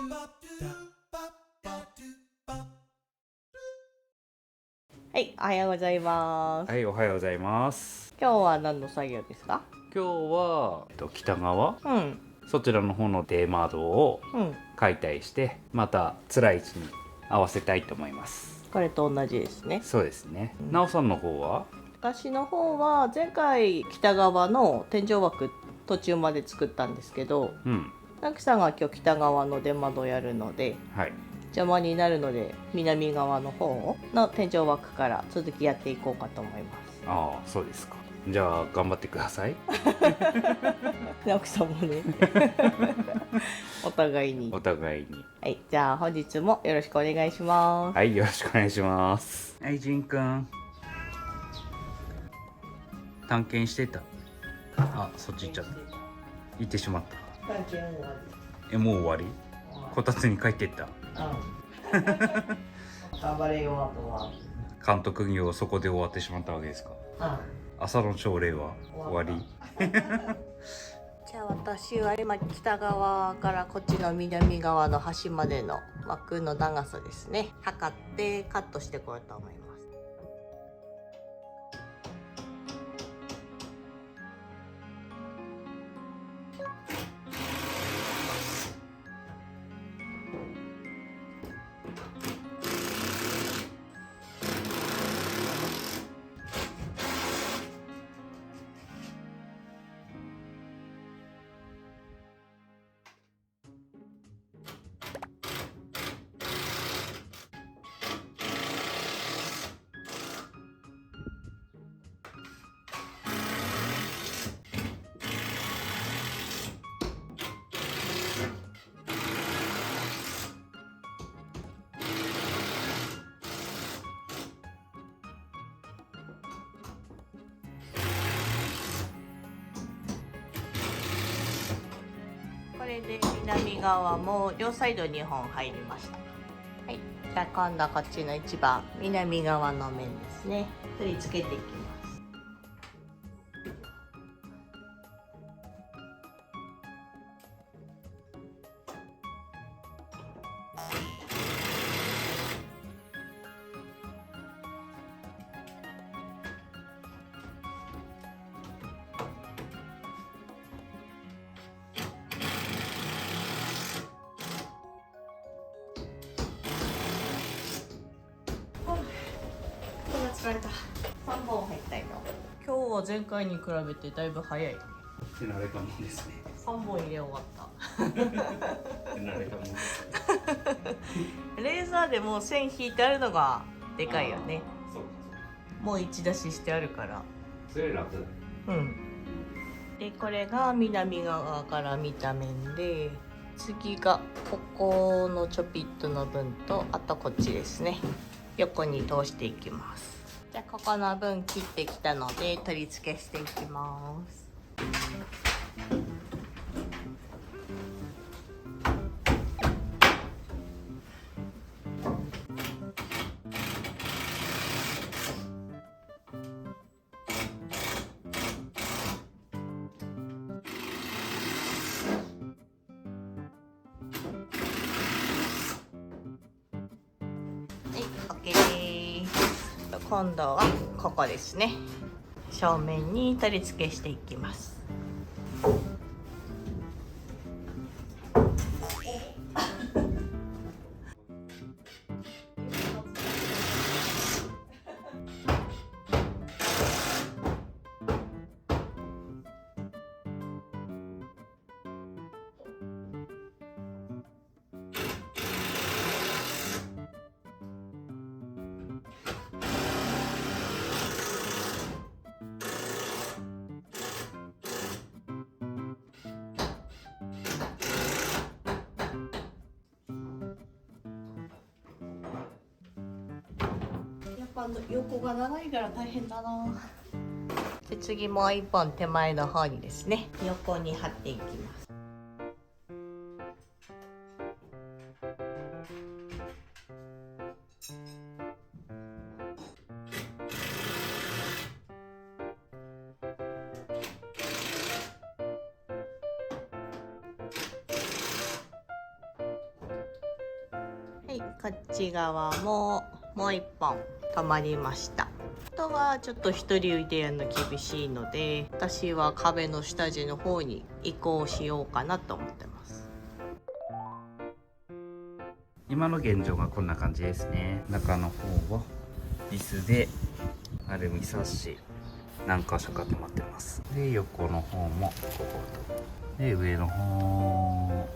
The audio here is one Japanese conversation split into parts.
はい、おはようございます。はい、おはようございます。今日は何の作業ですか？今日は、北側、うん、そちらの方の出窓をうん、解体して、また辛い位置に合わせたいと思います。これと同じですね。そうですね。なおさんの方は？私の方は前回北側の天井枠途中まで作ったんですけど、うん。なきさんが今日北側の出窓をやるのではい。邪魔になるので、南側の方の天井枠から続きやっていこうかと思います。ああ、そうですか。じゃあ、頑張ってください。なきさんもねお互いに。お互いに。はい、じゃあ本日もよろしくお願いします。はい、よろしくお願いします。はい、ジンくん。探検してた。あ、そっち行っちゃった。行ってしまった。探検終わり。もう終わり？こたつに帰ってった。頑張れよ、あとは。監督業そこで終わってしまったわけですか？朝の朝礼は終わり？じゃあ私は今北側からこっちの南側の端までの枠の長さですね、測ってカットしてこようと思います。これで南側も両サイド2本入りました。はい、じゃあ今度はこっちの一番南側の面ですね、取り付けていきます。疲れた。3本入ったよ。今日は前回に比べてだいぶ早い。手慣れたもんですね。3本入れ終わった。手慣れたもんです。レーザーでもう線引いてあるのがでかいよね。そうかもう一出ししてあるから。それ楽だね。うん。でこれが南側から見た面で、次がここのちょぴっとの分と、あとこっちですね、横に通していきます。じゃあここの分切ってきたので取り付けしていきます。はい、OK です。今度はここですね、正面に取り付けしていきます。横が長いから大変だな。で次もう一本手前の方にですね、横に貼っていきます。こっち側ももう一本止まりました。あとはちょっと一人でやるの厳しいので、私は壁の下地の方に移行しようかなと思ってます。今の現状がこんな感じですね。中の方はビスでアルミサッシ何箇所か止まってます。で横の方もこことで上の方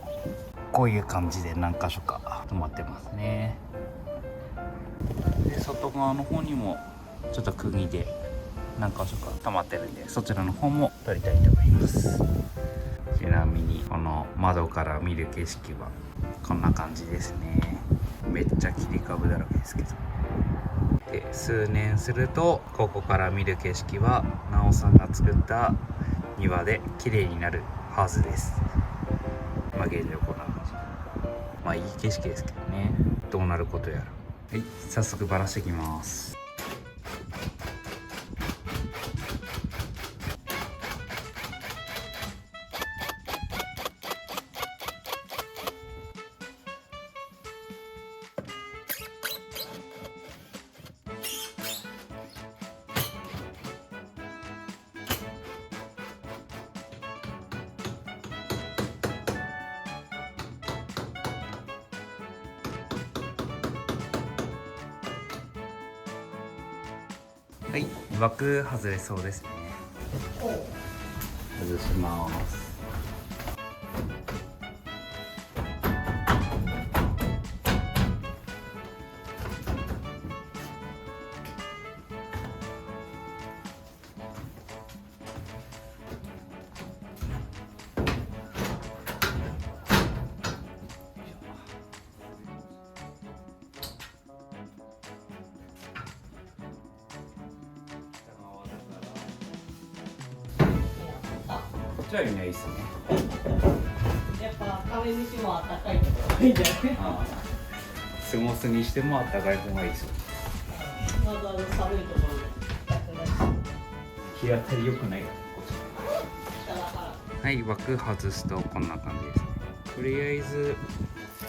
こういう感じで何箇所か止まってますね。で外側の方にもちょっと釘で何箇所か止まってるんで、そちらの方も撮りたいと思います。ちなみにこの窓から見る景色はこんな感じですね。めっちゃ切り株だらけですけど、で数年するとここから見る景色はなおさんが作った庭で綺麗になるはずです。まあ現状こんな感じ。まあいい景色ですけどね、どうなることやら。はい、早速バラしていきます。はい、枠外れそうですね。外します。こちらいないですね。やっぱ壁にしも暖かいところがいいんじゃない？ああ、過ごすにしても暖かい方がいいですよ。わざわざ寒いところで日当たり良くない。下だから。はい、枠外すとこんな感じですね。とりあえず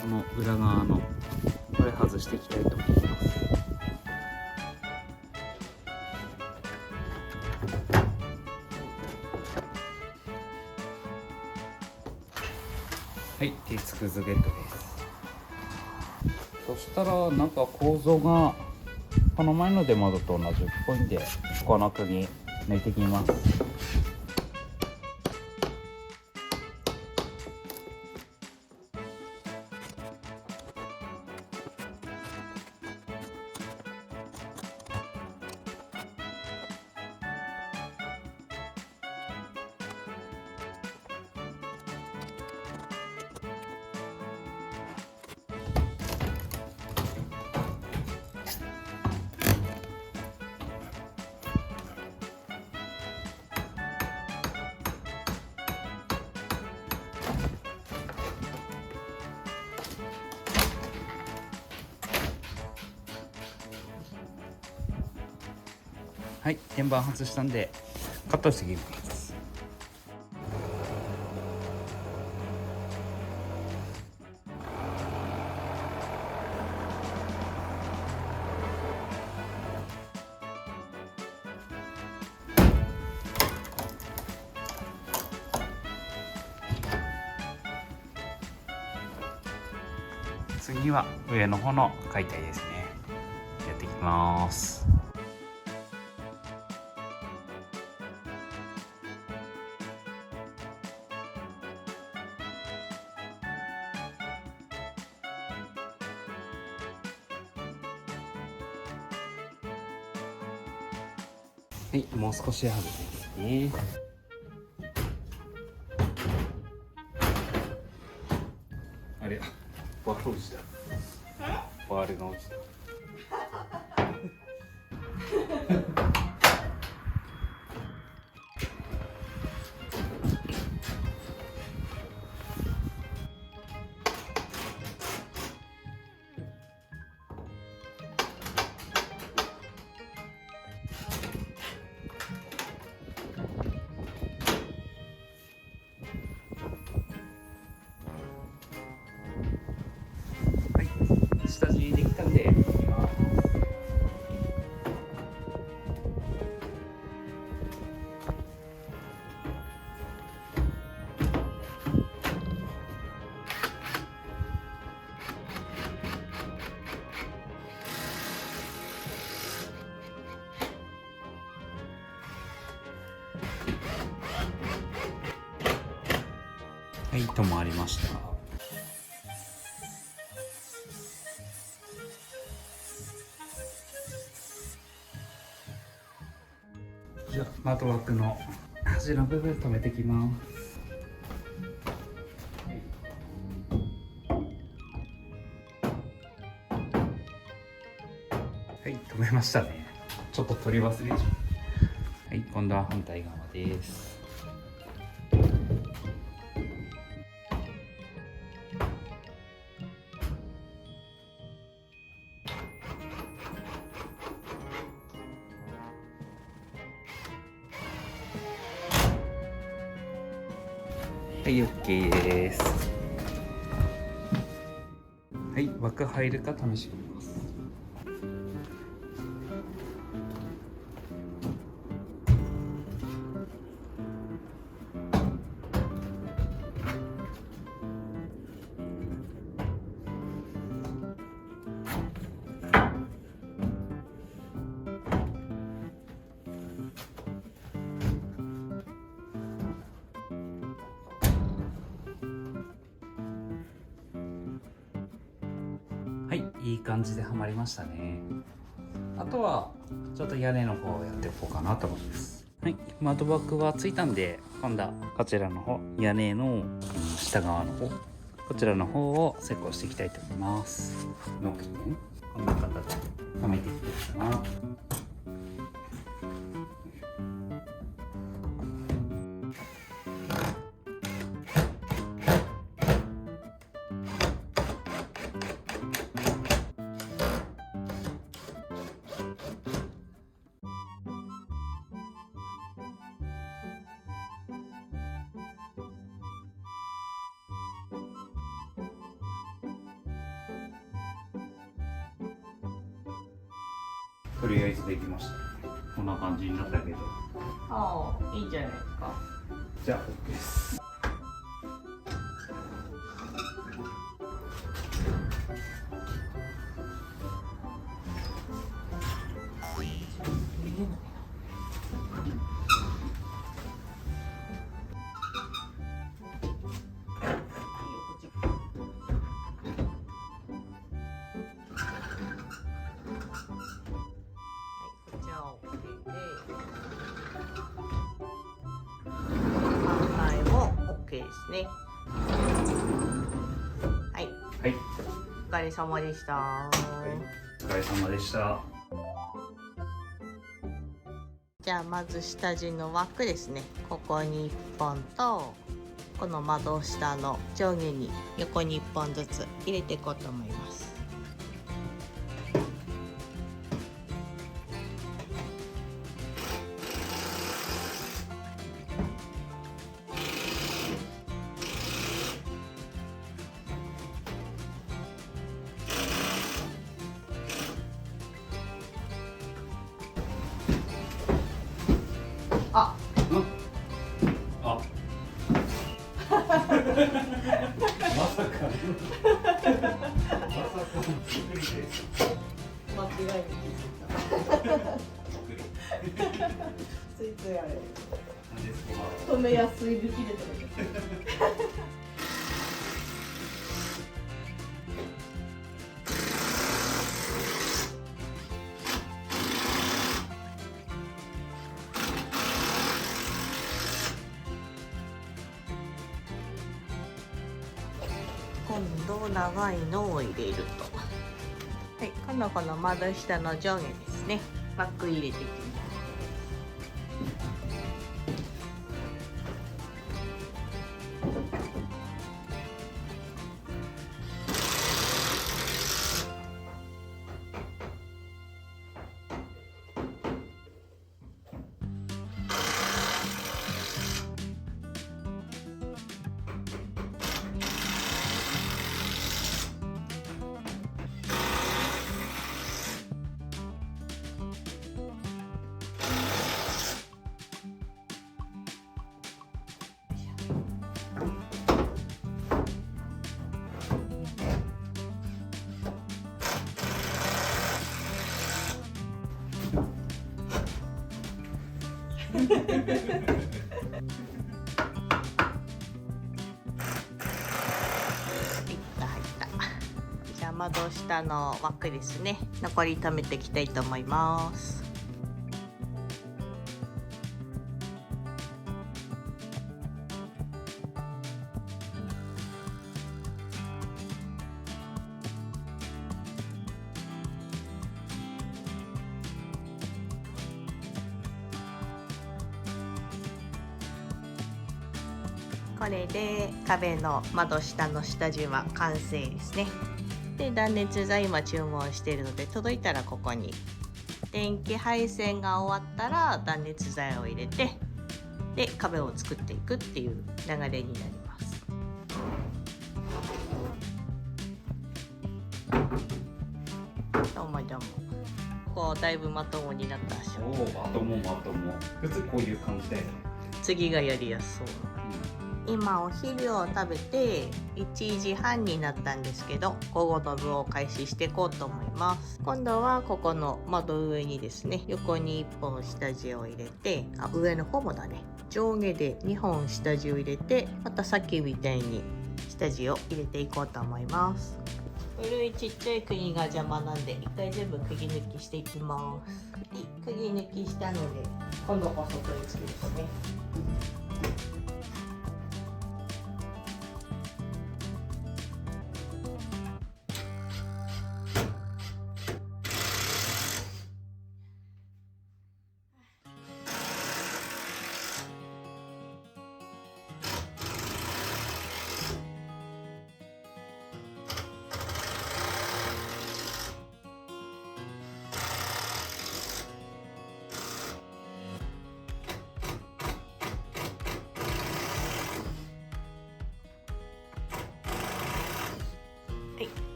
この裏側のこれ外していきたいと思います。はい、鉄くずゲットです。そしたらなんか構造がこの前の出窓と同じっぽいんで、この釘抜いていきます。はい、天板外したんでカットしていきます。次は上の方の解体ですね。やっていきます。はい、もう少し外ですね。あれ、バール落ちた。バールが落ちた。下地はい、止まりました。じゃあ窓枠の端の部分止めてきます。はい、止めましたね。ちょっと取り忘れちゃう。はい、今度は反対側です。はい、OK です。はい、枠入るか試してみます。はい、いい感じではまりましたね。あとはちょっと屋根の方をやっていこうかなと思います。はい、窓枠はついたんで、今度はこちらの方、屋根の下側の方、こちらの方を施工していきたいと思います。のっけてね、こんな形ではめていきたいかな。とりあえずできました。こんな感じになったけど。ああ、いいんじゃないですか。じゃあ OK です。ですね。はい。はい。お疲れ様でした。はい。お疲れ様でした。じゃあまず下地の枠ですね。ここに1本とこの窓下の上下に横に1本ずつ入れていこうと思います。あ、うん、あまさかまさか間違いについついあれ止めやすい抜きで止めて今度長いのを入れると、はい、今度この窓下の上下ですね、枠入れていきます。窓下の枠ですね。残り貯めていきたいと思います。これで壁の窓下の下地は完成ですね。で、断熱材今注文しているので、届いたらここに電気配線が終わったら断熱材を入れて、で壁を作っていくっていう流れになります。どうもどうも。こうだいぶまともになったでしょ。おお、まともまとも。普通こういう感じだよね。次がやりやすそう。今お昼を食べて1時半になったんですけど、午後の部を開始していこうと思います。今度はここの窓上にですね、横に1本下地を入れて、上の方もだね、上下で2本下地を入れて、またさっきみたいに下地を入れていこうと思います。古いちっちゃい釘が邪魔なんで、一回全部釘抜きしていきます。釘抜きしたので、今度こそ取り付けですね。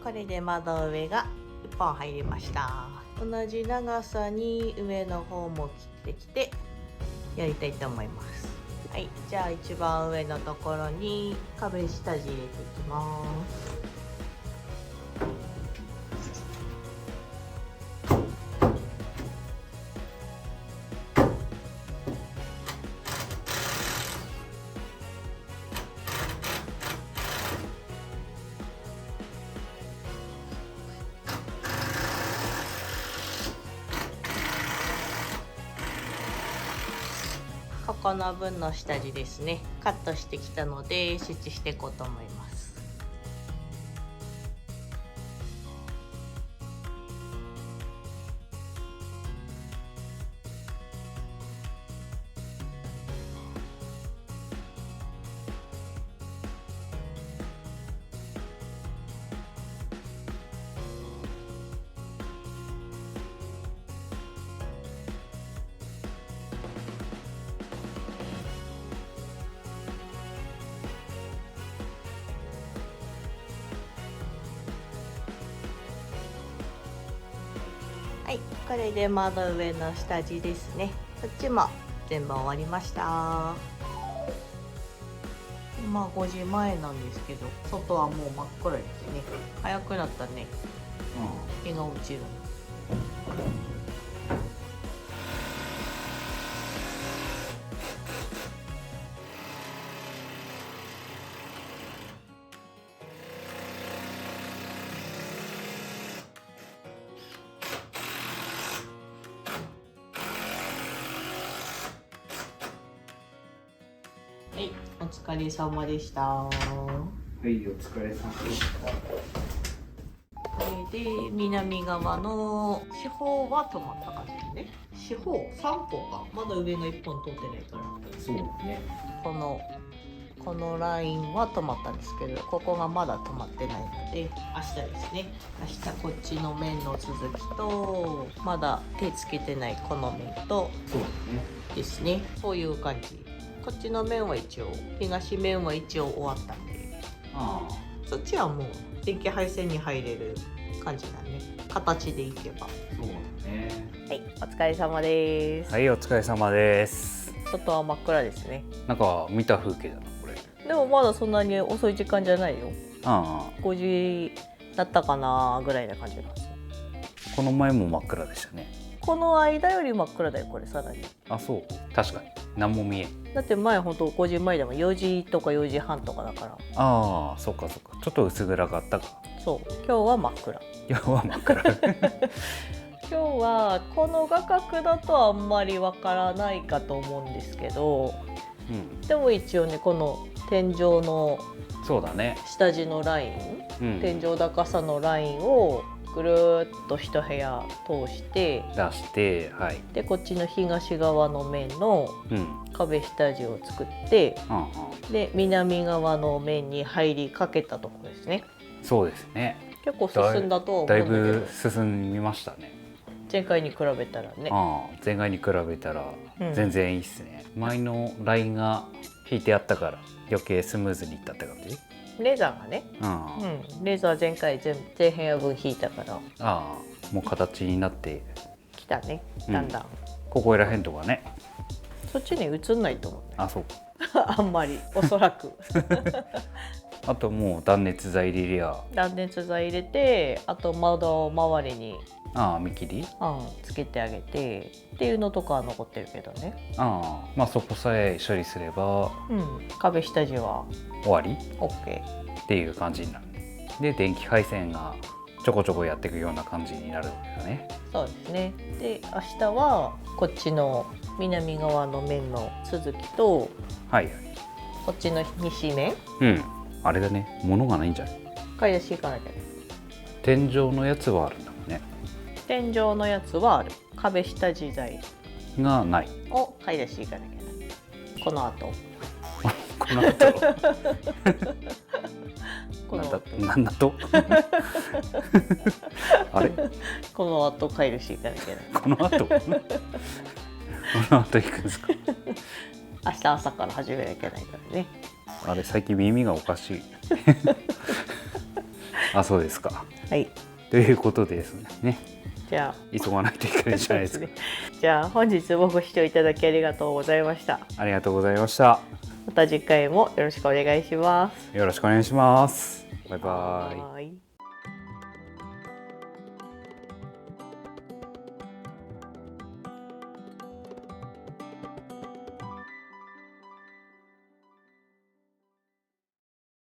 これで窓上が1本入りました。同じ長さに上の方も切ってきてやりたいと思います。はい、じゃあ一番上のところに壁下地入れていきます。ここの分の下地ですね、カットしてきたので設置していこうと思います。はい、これで窓上の下地ですね。こっちも全部終わりました。今5時前なんですけど、外はもう真っ暗ですね。早くなったね。日が落ちる。はい、お疲れ様でした。はい、お疲れ様でした。これで南側の四方は止まった感じですね。四方3本か、まだ上が1本通ってないから。そうね。このラインは止まったんですけど、ここがまだ止まってないので、明日ですね。明日こっちの面の続きと、まだ手つけてないこの面とそうね。ですね。そういう感じ。こっちの面は一応、東面は一応終わったんで、そっちはもう電気配線に入れる感じだね。形でいけば。そうね。はい、お疲れ様です。はい、お疲れ様です。外は真っ暗ですね。なんか見た風景だな、これ。でもまだそんなに遅い時間じゃないよ。あ5時だったかなぐらいな感じなんですよ。この前も真っ暗でしたね。この間より真っ暗だよ、これさらに。あ、そう。確かに。何も見えん。だって前ほんと5時前でも4時とか4時半とかだから。ああ、そっかそっか。ちょっと薄暗かったか。そう今日は真っ暗。今日は真っ暗。今日はこの画角だとあんまりわからないかと思うんですけど、でも一応ねこの天井のそうだね。下地のライン、天井高さのラインをぐるーっと一部屋通して出して、はい。でこっちの東側の面の壁下地を作って、で南側の面に入りかけたところですね。そうですね。結構進んだとは思うんだけど、だいぶ進みましたね。前回に比べたらね。前回に比べたら全然いいっすね。前のラインが引いてあったから余計スムーズにいったって感じ。レーザーがね、レーザー前回前部屋分引いたからもう形になってきたね、だんだん、ここら辺とかね。そっちに映んないと思う、ね、そうあんまりおそらくあともう断熱材入れりゃ、断熱材入れて、あと窓周りに見切り、つけてあげてっていうのとかは残ってるけどね。まあそこさえ処理すれば、壁下地は終わり OK っていう感じになる。で電気配線がちょこちょこやっていくような感じになるんだよね。そうですね。で明日はこっちの南側の面の続きと、こっちの西面、あれだね、物がないんじゃない？買い出し行かなきゃね。天井のやつはあるんだもんね。天井のやつはある。壁下地材がないを買い出し行かなきゃない。この後この後この後なんだとあれこの後買い出し行かなきゃない。この後この後行くんですか？明日朝から始めなきゃないからね。あれ最近耳がおかしいそうですか。ということですね。じゃあ急がないといけないじゃないですか。じゃあ本日もご視聴いただきありがとうございました。ありがとうございました。また次回もよろしくお願いします。よろしくお願いします。バイバイ。